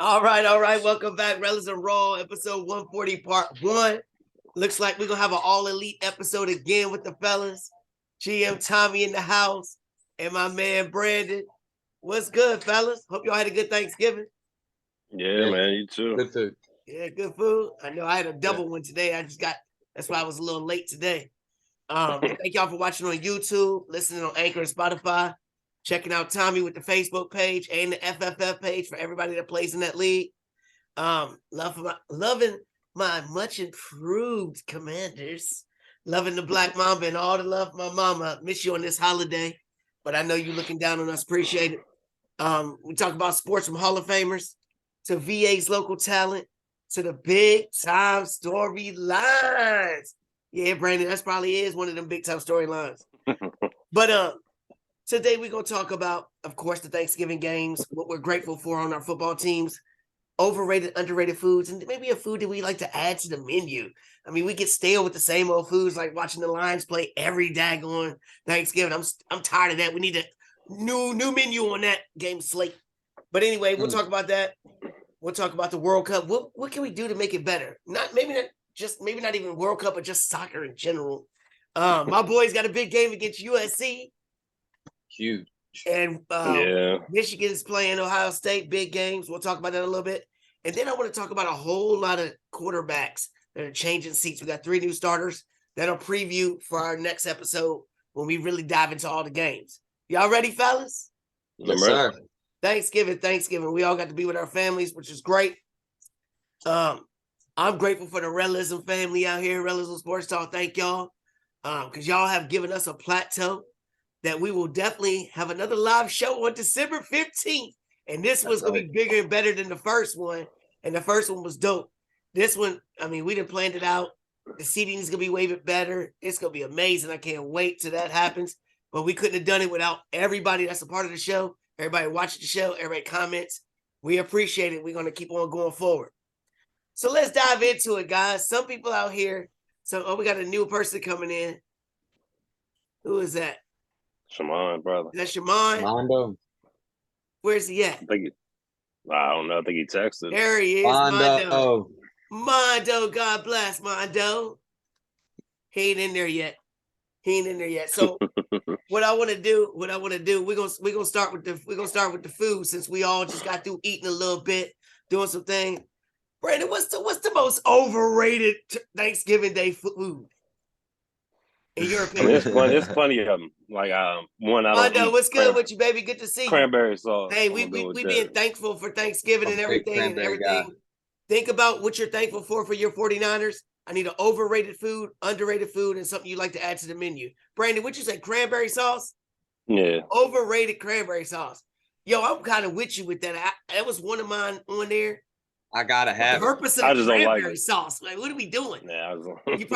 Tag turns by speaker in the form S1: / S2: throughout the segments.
S1: All right. Welcome back. Rellism Raw, episode 140, part 1. Looks like we're going to have an all-elite episode again with the fellas. GM Tommy in the house and my man Brandon. What's good, fellas? Hope y'all had a good Thanksgiving.
S2: Yeah, man, you too.
S3: Good food.
S1: Yeah, good food. I know I had a double one today. That's why I was a little late today. Thank y'all for watching on YouTube, listening on Anchor and Spotify, checking out Tommy with the Facebook page and the FFF page for everybody that plays in that league. Loving my much improved Commanders. Loving the Black Mamba and all the love for my mama. Miss you on this holiday, but I know you looking down on us. Appreciate it. We talk about sports from Hall of Famers to VA's local talent to the big time storylines. Yeah, Brandon, that's probably is one of them big time storylines. But today we're going to talk about, of course, the Thanksgiving games, what we're grateful for on our football teams, overrated, underrated foods, and maybe a food that we like to add to the menu. I mean, we get stale with the same old foods, like watching the Lions play every daggone Thanksgiving. I'm tired of that. We need a new menu on that game slate. But anyway, we'll talk about that. We'll talk about the World Cup. What can we do to make it better? Maybe not even World Cup, but just soccer in general. My boys got a big game against USC.
S3: Huge.
S1: And Michigan's playing Ohio State, big games. We'll talk about that a little bit. And then I want to talk about a whole lot of quarterbacks that are changing seats. We got 3 new starters that'll preview for our next episode when we really dive into all the games. Y'all ready, fellas?
S3: Yes, sir.
S1: Thanksgiving. We all got to be with our families, which is great. I'm grateful for the Rellism family out here, Rellism Sports Talk. Thank y'all. Because y'all have given us a plateau that we will definitely have another live show on December 15th. And this one's going to be bigger and better than the first one. And the first one was dope. This one, I mean, we done planned it out. The seating is going to be way better. It's going to be amazing. I can't wait till that happens. But we couldn't have done it without everybody that's a part of the show, everybody watching the show, everybody comments. We appreciate it. We're going to keep on going forward. So let's dive into it, guys. Some people out here. We got a new person coming in. Who is that?
S2: Shamond, brother.
S1: Is that Shamond?
S3: Mondo.
S1: Where's he at?
S2: I don't know. I think he texted.
S1: There he is, Mondo. Mondo, God bless Mondo. He ain't in there yet. So what I want to do, we're gonna start with the food since we all just got through eating a little bit, doing some things. Brandon, what's the most overrated Thanksgiving Day food? In your opinion?
S2: I mean, there's plenty of them. Like one I don't
S1: Mondo, what's good with you, baby? Good to see you.
S2: Cranberry sauce.
S1: Hey, we being thankful for Thanksgiving and everything.
S3: Guy.
S1: Think about what you're thankful for your 49ers. I need an overrated food, underrated food, and something you like to add to the menu. Brandon, what you say? Cranberry sauce?
S2: Yeah.
S1: Overrated cranberry sauce. Yo, I'm kind of with you with that. That was one of mine on there.
S3: I gotta have
S1: the purpose of the cranberry sauce. Like, what are we doing?
S2: Yeah,
S1: it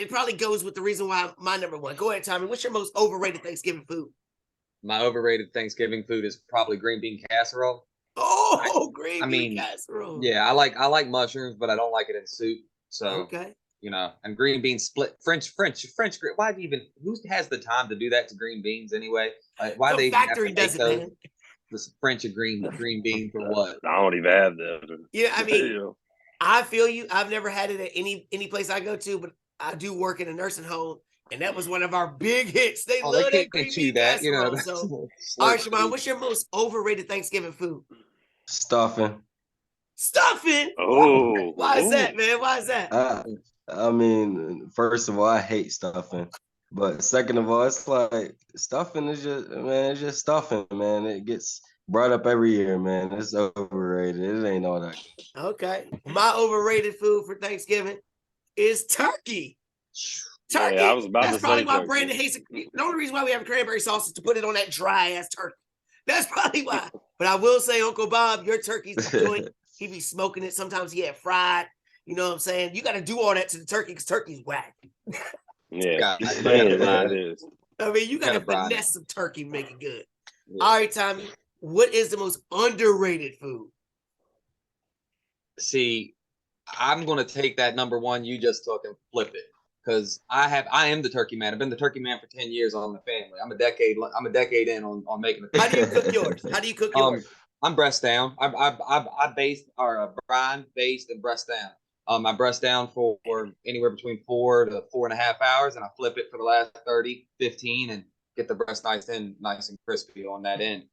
S1: probably goes with the reason why my number one. Go ahead, Tommy. What's your most overrated Thanksgiving food?
S3: My overrated Thanksgiving food is probably green bean casserole.
S1: Oh, green bean casserole.
S3: Yeah, I like mushrooms, but I don't like it in soup. So
S1: okay,
S3: and green bean split French. Why do you even? Who has the time to do that to green beans anyway? Why they
S1: factory does it, man?
S3: This French of green bean for what?
S2: I don't even have that.
S1: Yeah, I mean, I feel you. I've never had it at any place I go to, but I do work in a nursing home, and that was one of our big hits. They love that green bean casserole. So, all right, Shamond, what's your most overrated Thanksgiving food?
S4: Stuffing.
S2: Oh,
S1: why is that, man? Why is that?
S4: I mean, first of all, I hate stuffing. But second of all, it's like stuffing is just stuffing, man. It gets brought up every year, man. It's overrated. It ain't all that good.
S1: Okay. My overrated food for Thanksgiving is turkey. Turkey.
S2: Yeah, I was about
S1: That's
S2: to
S1: probably
S2: say
S1: why
S2: turkey.
S1: Brandon hates it. The only reason why we have cranberry sauce is to put it on that dry ass turkey. That's probably why. But I will say, Uncle Bob, your turkey's joint. He be smoking it. Sometimes he had fried. You know what I'm saying? You got to do all that to the turkey because turkey's whack.
S2: Yeah,
S3: it
S2: is.
S1: I mean, you got to finesse some turkey and make it good. Yeah. All right, Tommy, what is the most underrated food?
S3: See, I'm going to take that number one you just took and flip it because I am the turkey man. I've been the turkey man for 10 years on the family. I'm a decade in on making the turkey.
S1: How do you cook yours?
S3: I'm breast down. I based or brine based and breast down. I breast down for anywhere between 4 to 4.5 hours, and I flip it for the last 30, 15, and get the breast nice and crispy on that end.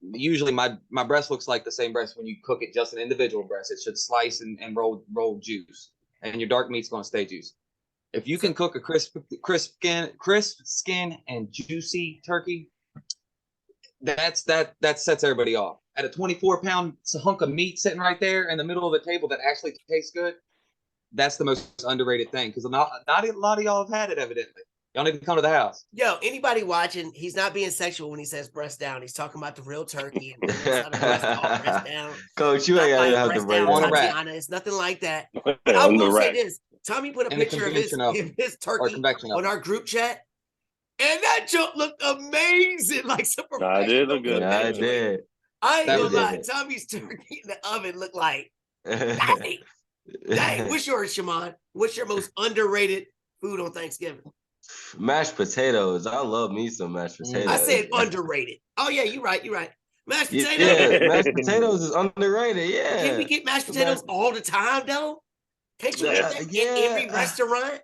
S3: Usually my breast looks like the same breast when you cook it just an individual breast. It should slice and roll juice, and your dark meat's going to stay juicy. If you can cook a crisp skin and juicy turkey, that sets everybody off. At a 24-pound hunk of meat sitting right there in the middle of the table that actually tastes good, that's the most underrated thing, because not a lot of y'all have had it, evidently. Y'all need to come to the house.
S1: Yo, anybody watching, he's not being sexual when he says breast down. He's talking about the real turkey. And breast down.
S4: Coach, you ain't got to have to break
S3: down,
S1: Tatiana. It's nothing like that. But I will say this. Tommy put a picture of his turkey on our group chat. And that junk looked amazing. Like some professional.
S2: I did look good.
S4: Yeah, I did.
S1: I ain't gonna lie. Tommy's turkey in the oven looked like, dang. What's yours, Shamond? What's your most underrated food on Thanksgiving?
S4: Mashed potatoes. I love me some mashed potatoes.
S1: I said underrated. Oh yeah, you're right. Mashed potatoes.
S4: Yeah, mashed potatoes is underrated. Yeah.
S1: Can we get mashed potatoes all the time though? Can't you get that in every restaurant?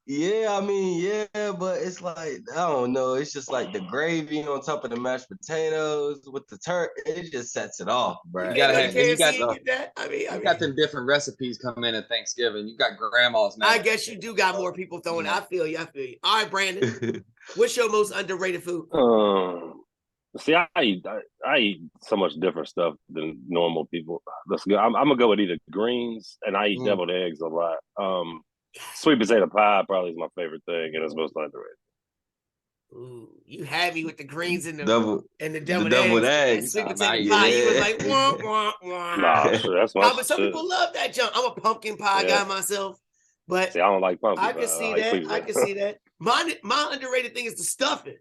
S4: Yeah, I mean, yeah, but it's like, I don't know. It's just like the gravy on top of the mashed potatoes with the turkey. It just sets it off, bro.
S3: You gotta have. You
S1: get that. I mean,
S3: got them different recipes coming in at Thanksgiving. You got grandma's.
S1: I guess you do got more people throwing. I feel you. All right, Brandon. What's your most underrated food?
S2: See, I eat so much different stuff than normal people. Let's go. I'm gonna go with either greens, and I eat deviled eggs a lot. Sweet potato pie probably is my favorite thing, and it's most underrated.
S1: Ooh, you had me with the greens and the
S4: deviled eggs.
S1: Sweet potato pie. You was like, wah, wah, wah.
S2: Nah, sure, that's my
S1: but some people love that junk. I'm a pumpkin pie guy myself, but
S2: see, I don't like pumpkin.
S1: I can see that. I can see that. My underrated thing is the stuffing.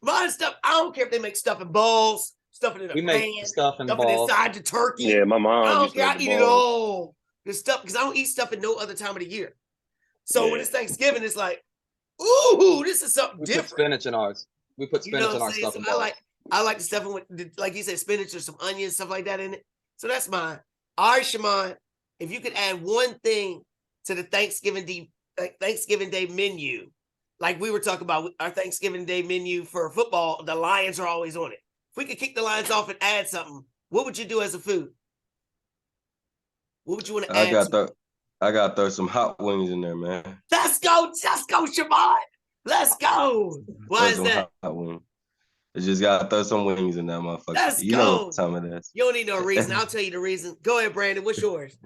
S1: My stuff. I don't care if they make stuffing balls, stuffing in a pan,
S3: make stuffing
S1: balls inside the turkey.
S2: Yeah, my mom.
S1: I don't care. I eat it all. The stuff, because I don't eat stuffing no other time of the year. So when it's Thanksgiving, it's like, ooh, this is something different.
S3: Put spinach in ours. We put spinach in our stuffing.
S1: So I like the stuffing with, like you said, spinach or some onions, stuff like that in it. So that's mine. All right, Shamond, if you could add one thing to the Thanksgiving Day menu, like we were talking about our Thanksgiving Day menu for football, the Lions are always on it. If we could kick the Lions off and add something, what would you do as a food? What would you want to add?
S4: I gotta throw some hot wings in there, man.
S1: Let's go, Shamond. Let's go. Why is that?
S4: Hot wing. You just gotta throw some wings in there, motherfucker.
S1: Let's go.
S4: You know what time it is.
S1: You don't need no reason. I'll tell you the reason. Go ahead, Brandon. What's yours?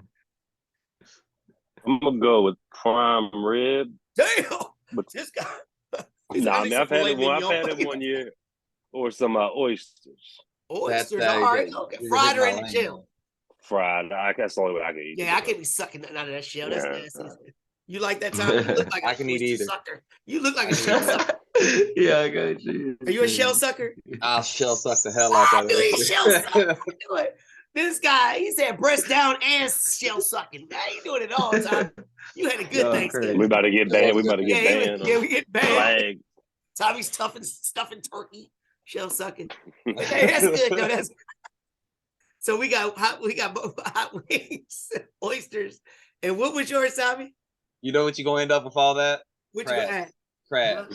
S2: I'm gonna go with prime rib.
S1: Damn. But this guy.
S2: Nah, man, I've had it 1 year. Or some oysters.
S1: Oysters, all right. Okay. Fried or in the shell?
S2: Fried. That's the only way I can eat.
S1: Yeah, I can't be sucking nothing out of that shell. That's nasty. You like that time? You look like
S3: I can eat either.
S1: Sucker. You look like a shell sucker.
S4: Yeah, I got you.
S1: Are you a shell sucker?
S3: I'll shell suck the hell out of it.
S1: Shell sucker. This guy, he said breast down and shell sucking. Now you doing it all the time. You had a good Thanksgiving.
S2: We about to get banned. We
S1: banned. Yeah, we get banned. Tommy's stuffing turkey, shell sucking. Hey, that's good though. That's good. So we got both hot wings, oysters, and what was yours, Tommy?
S3: You know what you're gonna end up with all that?
S1: What you gonna add?
S3: Crab.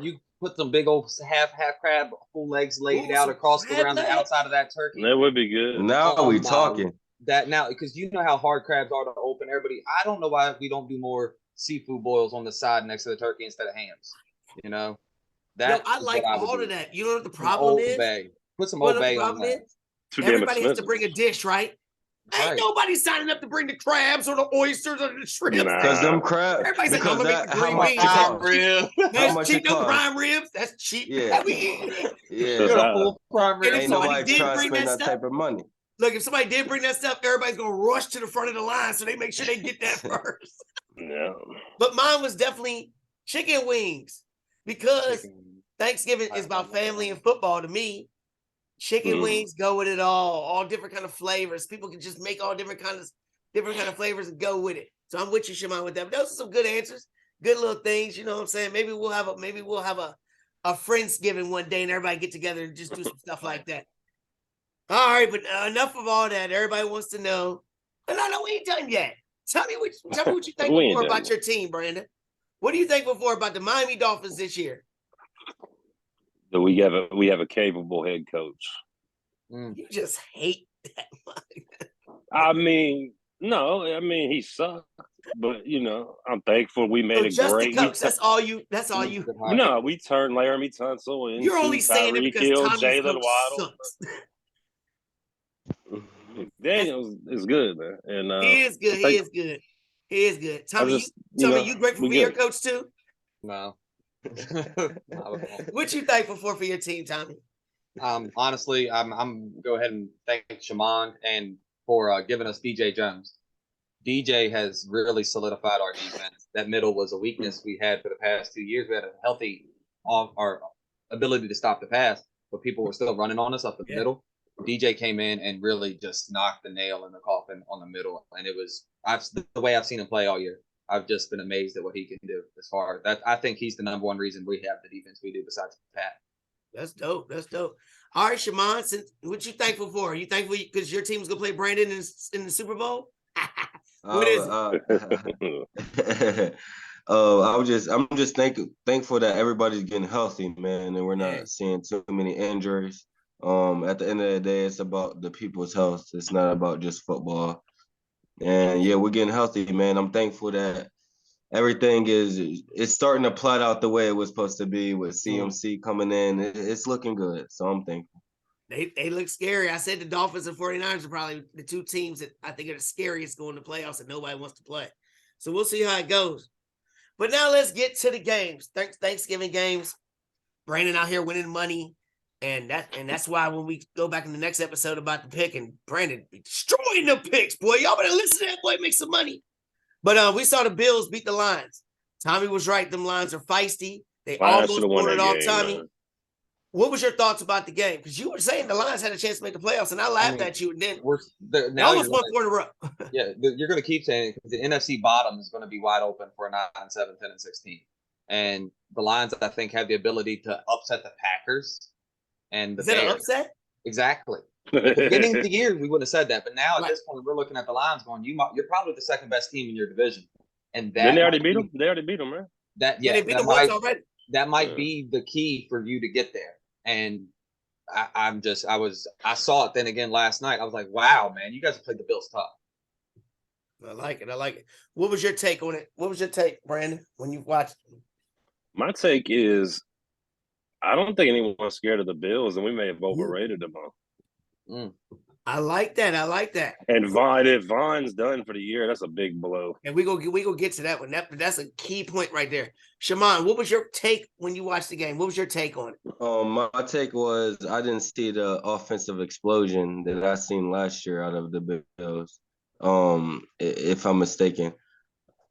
S3: You put some big old half crab, full legs laid out across around the outside of that turkey.
S2: That would be good.
S4: Now we talking.
S3: That now, because you know how hard crabs are to open. Everybody, I don't know why we don't do more seafood boils on the side next to the turkey instead of hams. You know, that
S1: I like all of that. You know what the problem is?
S3: Put some Old Bay on that.
S1: Everybody has to bring a dish, right? Ain't nobody signing up to bring the crabs or the oysters or the shrimp.
S4: Because them crabs.
S1: Everybody's like, I'm gonna make the green beans. That's cheap. No prime ribs. That's cheap.
S4: Yeah.
S3: Full prime ribs.
S4: Ain't nobody trying to spend that type of money.
S1: Look, if somebody did bring that stuff, everybody's gonna rush to the front of the line so they make sure they get that first.
S2: Yeah.
S1: But mine was definitely chicken wings because Thanksgiving is about family and football to me. Chicken wings go with it all different kind of flavors. People can just make all different kind of flavors and go with it. So I'm with you, Shamond, with that. But those are some good answers, good little things. You know what I'm saying? Maybe we'll have a Friendsgiving one day and everybody get together and just do some stuff like that. All right, but enough of all that. Everybody wants to know. No, we ain't done yet. Tell me what you think
S2: We ain't
S1: before
S2: done
S1: about
S2: yet.
S1: your team, Brandon. What do you think before about the Miami Dolphins this year?
S2: That we have a capable head coach.
S1: You just hate that much.
S2: I mean, no, I mean he sucked, but I'm thankful we made
S1: So
S2: a
S1: just the
S2: great.
S1: coach. That's all you.
S2: No, we turned Laramie Tunsil
S1: You're
S2: into
S1: only saying it
S2: Tyreek
S1: because
S2: Hill,
S1: Tommy's
S2: Jalen
S1: coach
S2: Waddle.
S1: sucks.
S2: Daniels is good, man, and
S1: He is good. He is good. He is good. Tommy, you grateful for your coach too?
S3: No.
S1: What you thankful for your team, Tommy?
S3: Honestly, I'm go ahead and thank Shamond and for giving us DJ Jones. DJ has really solidified our defense. That middle was a weakness we had for the past 2 years. We had a healthy our ability to stop the pass, but people were still running on us up the middle. DJ came in and really just knocked the nail in the coffin on the middle, and it was the way I've seen him play all year. I've just been amazed at what he can do as far as that. I think he's the number one reason we have the defense we do besides Pat.
S1: That's dope. That's dope. All right, Shamond, what you thankful for? Are you thankful because your team's gonna play Brandon in the Super Bowl? What is
S2: it?
S4: I'm just thankful that everybody's getting healthy, man, and we're not seeing too many injuries. At the end of the day, it's about the people's health. It's not about just football. And yeah, we're getting healthy, man. I'm thankful that everything it's starting to plot out the way it was supposed to be with CMC coming in. It's looking good. So I'm thankful.
S1: They look scary. I said the Dolphins and 49ers are probably the two teams that I think are the scariest going to playoffs and nobody wants to play. So we'll see how it goes. But now let's get to the games. Thanksgiving games. Brandon out here winning money. And that's why when we go back in the next episode about the pick and Brandon be destroying the picks, boy. Y'all better listen to that boy, make some money. But we saw the Bills beat the Lions. Tommy was right. Them Lions are feisty. They almost won it off, Tommy. Man. What was your thoughts about the game? Because you were saying the Lions had a chance to make the playoffs, and I laughed at you. And then they almost won 4 in a row.
S3: Yeah, you're going to keep saying it because the NFC bottom is going to be wide open for a 9-7, 10-16. And the Lions, I think, have the ability to upset the Packers and the Bears. Is that an upset? Exactly. At the beginning of the year, we wouldn't have said that. But now at this point, we're looking at the Lions going, you're probably the second best team in your division. And that
S2: they already beat them? They already beat them, man.
S3: They beat them once already. That might be the key for you to get there. And I saw it then again last night. I was like, wow, man, you guys have played the Bills tough.
S1: I like it. What was your take on it? What was your take, Brandon, when you watched it?
S2: My take is I don't think anyone's scared of the Bills, and we may have overrated them all.
S1: I like that.
S2: And if Vaughn's done for the year, that's a big blow.
S1: And we go get to that one. That's a key point right there. Shamond, what was your take when you watched the game? What was your take on it?
S4: My take was I didn't see the offensive explosion that I seen last year out of the Bills. If I'm mistaken,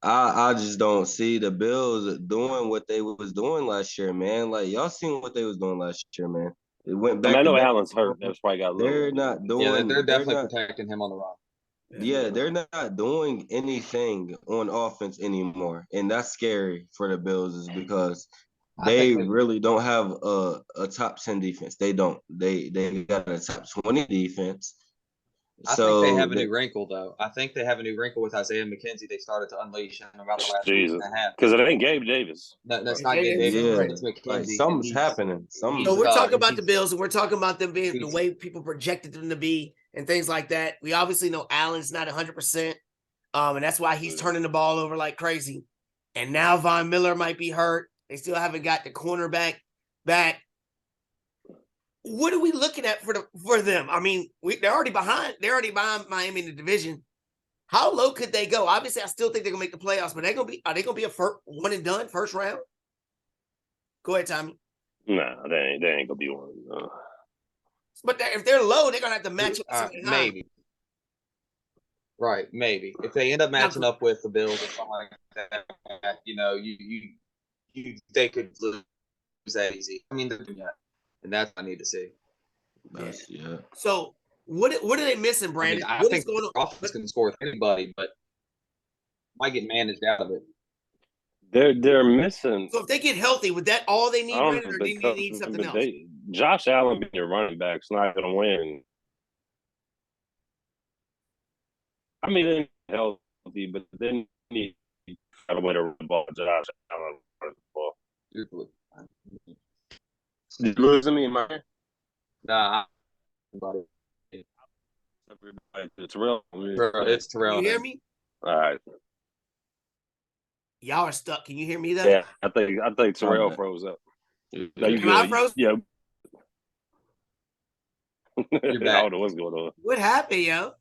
S4: I just don't see the Bills doing what they was doing last year, man. Like y'all seen what they was doing last year, man. It went back.
S2: I know Allen's hurt. That's why I got.
S4: They're not doing.
S3: Yeah, they're definitely protecting him on the run.
S4: Yeah, they're not doing anything on offense anymore, and that's scary for the Bills, is because they really don't have a top 10 defense. They don't. They got a top 20 defense.
S3: I think they have a new wrinkle, though. I think they have a new wrinkle with Isaiah McKenzie. They started to unleash in about the last week and a half.
S2: Because it ain't Gabe Davis.
S3: No, that's not Gabe Davis.
S4: Yeah.
S3: It's McKenzie.
S4: Like, something's happening.
S1: So we're talking about the Bills, and we're talking about them being the way people projected them to be and things like that. We obviously know Allen's not 100%, and that's why he's turning the ball over like crazy. And now Von Miller might be hurt. They still haven't got the cornerback back. What are we looking at for them? I mean, they're already behind. They're already behind Miami in the division. How low could they go? Obviously, I still think they're gonna make the playoffs, but are they gonna be a one and done first round? Go ahead, Tommy.
S2: Nah, they ain't gonna be one.
S1: But if they're low, they're gonna have to match up.
S3: Maybe. Right, maybe. If they end up matching up with the Bills or something like that, they could lose that easy. I mean, and that's what I need to see.
S4: Yeah.
S1: So what are they missing, Brandon?
S3: I think the offense can score with anybody, but might get managed out of it.
S2: They're missing.
S1: So if they get healthy, would that all they need, Brandon, or do you need something else?
S2: Josh Allen being your running back's not going to win I mean, then healthy, but then he got away to run the ball. Josh Allen run the ball. Did you lose me in my?
S3: Nah,
S2: It's real.
S3: it's Terrell.
S1: You hear me?
S2: All right.
S1: Y'all are stuck. Can you hear me though?
S2: Yeah, I think Terrell froze up. No, you
S1: Am I
S2: good?
S1: frozen?
S2: Yeah.
S3: You're
S2: I
S3: back.
S2: don't know what's going on.
S1: What happened, yo?